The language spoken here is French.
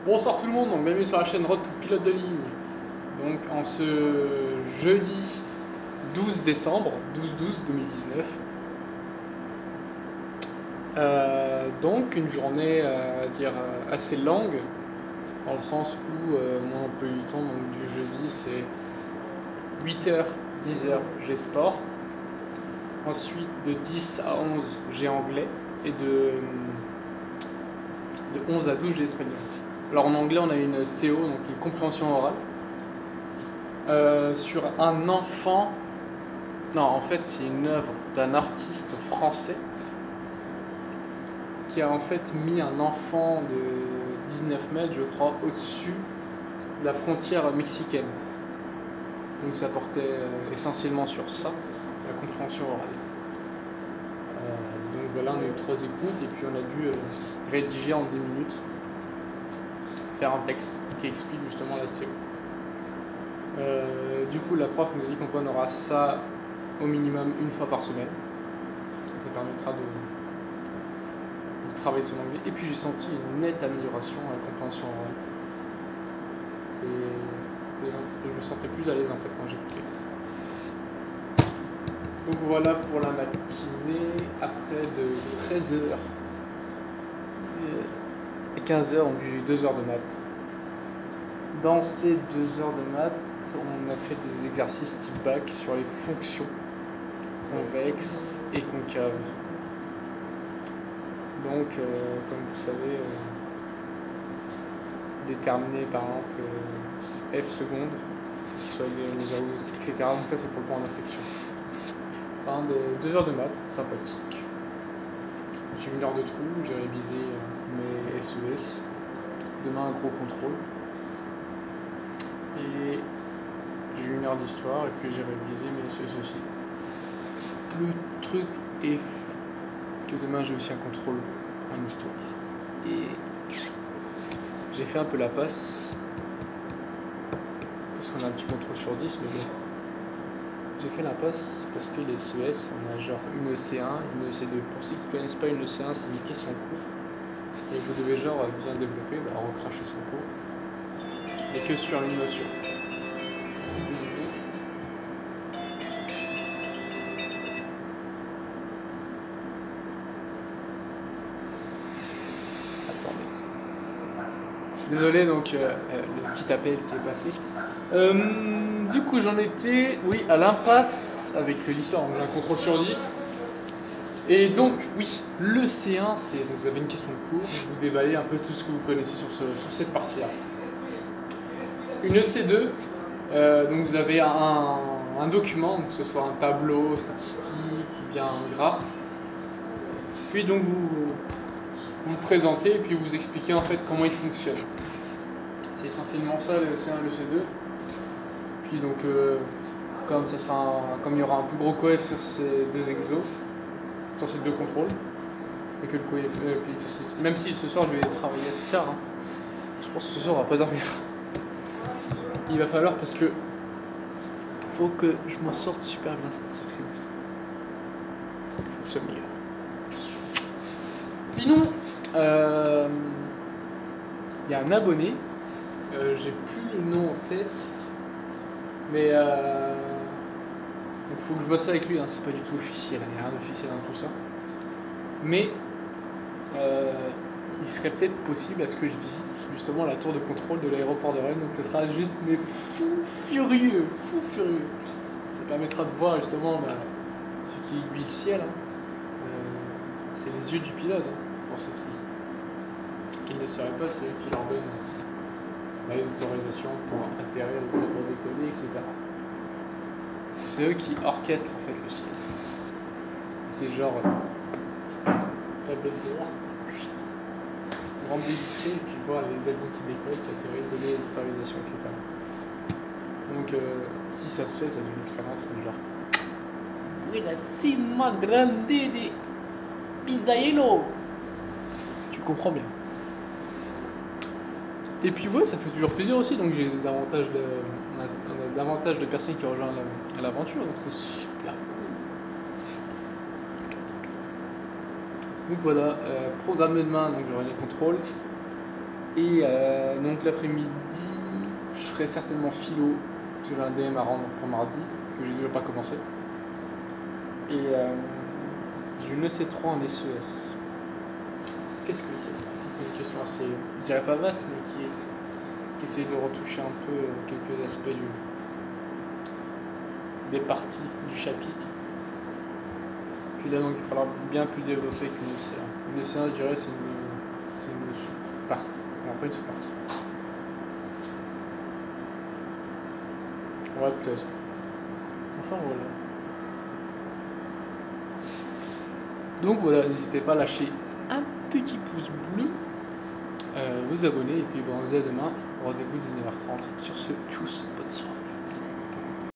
Bonsoir tout le monde, donc bienvenue sur la chaîne Road to Pilote de ligne. Donc en ce jeudi 12 décembre, 12-12-2019. Donc une journée à dire assez longue, dans le sens où mon emploi du temps donc, du jeudi c'est 8h, 10h j'ai sport. Ensuite de 10 à 11 j'ai anglais et de 11 à 12 j'ai espagnol. Alors en anglais on a une CO, donc une compréhension orale, sur un enfant. Non, en fait c'est une œuvre d'un artiste français qui a en fait mis un enfant de 19 mètres, je crois, au-dessus de la frontière mexicaine. Donc ça portait essentiellement sur ça, la compréhension orale. Donc voilà, on a eu 3 écoutes et puis on a dû rédiger en 10 minutes, faire un texte qui explique justement la CO. Du coup, la prof nous a dit qu'on aura ça au minimum une fois par semaine. Ça permettra de travailler son anglais. Et puis j'ai senti une nette amélioration à la compréhension orale. Je me sentais plus à l'aise en fait quand j'écoutais. Donc voilà pour la matinée, après de 13h et 15h, donc 2 heures de maths. Dans ces 2 heures de maths, on a fait des exercices type bac sur les fonctions convexes et concaves. Donc, comme vous savez, déterminer par exemple f seconde, qu'il soit égal à 0, etc. Donc ça c'est pour le point d'inflexion. Enfin, 2 heures de maths, sympathique. J'ai 1 heure de trou, j'ai révisé mes SES. Demain un gros contrôle. Et j'ai eu 1 heure d'histoire et puis j'ai révisé mes SES aussi. Le truc est que demain j'ai aussi un contrôle en histoire. Et j'ai fait un peu la passe. Parce qu'on a un petit contrôle sur 10, mais bon. J'ai fait la passe parce que les SES, on a genre une EC1, une EC2. Pour ceux qui ne connaissent pas une EC1, c'est une question court. Et vous devez genre bien développer, recracher son cours. Et que sur une notion. Attendez. Désolé, donc le petit appel qui est passé. Du coup, j'en étais, oui, à l'impasse avec l'histoire. J'ai un contrôle sur 10. Et donc, oui, le C1, c'est. Donc, vous avez une question de cours, vous déballez un peu tout ce que vous connaissez sur cette partie-là. Une EC2, donc vous avez un document, donc que ce soit un tableau statistique ou bien un graphe. Puis donc vous présentez et puis vous expliquez en fait comment il fonctionne. C'est essentiellement ça le C1 et le C2. Puis donc comme il y aura un plus gros coef sur ces 2 exos, sur ces 2 contrôles, et que l'exercice, même si ce soir je vais travailler assez tard, hein, je pense que ce soir on va pas dormir. Il va falloir parce que faut que je m'en sorte super bien ce trimestre. Il faut que ce soit meilleur. Sinon, il y a un abonné, j'ai plus le nom en tête, mais il faut que je vois ça avec lui, hein, c'est pas du tout officiel, il n'y a rien d'officiel dans tout ça. Mais il serait peut-être possible à ce que je visite justement la tour de contrôle de l'aéroport de Rennes, donc ce sera juste mais fou furieux. Ça permettra de voir justement ce qui aiguille le ciel, hein. C'est les yeux du pilote, hein, pour ceux qui ne le sauraient pas, c'est eux qui leur donnent les autorisations pour atterrir, pour décoller, etc. C'est eux qui orchestrent en fait le ciel. C'est genre tableau de bord, grande baie vitrée, et puis voir les avions qui décollent, qui atterrissent, donner les autorisations, etc. Donc si ça se fait, ça devient une expérience genre Buonasera grande de Pizzaiolo. Tu comprends bien. Et puis ouais, ça fait toujours plaisir aussi, donc j'ai davantage de personnes qui rejoignent l'aventure, donc c'est super. Donc voilà, programme de demain, donc j'aurai les contrôles. Et donc l'après-midi, je ferai certainement philo. J'ai un DM à rendre pour mardi, que j'ai toujours pas commencé. Et j'ai une EC3 en SES. Qu'est-ce que le C3? C'est une question assez, je dirais pas vaste, mais qui essaye de retoucher un peu quelques aspects des parties du chapitre. Puis là, donc, il faudra bien plus développer qu'une EC1. Une EC1, je dirais, c'est une sous-partie. Non, pas une sous-partie. Ouais, peut-être. Enfin, voilà. Donc voilà, n'hésitez pas à lâcher un petit pouce bleu, vous abonner, et puis bon, on se dit à demain. Rendez-vous 19h30. Sur ce, tchuss, bonne soirée.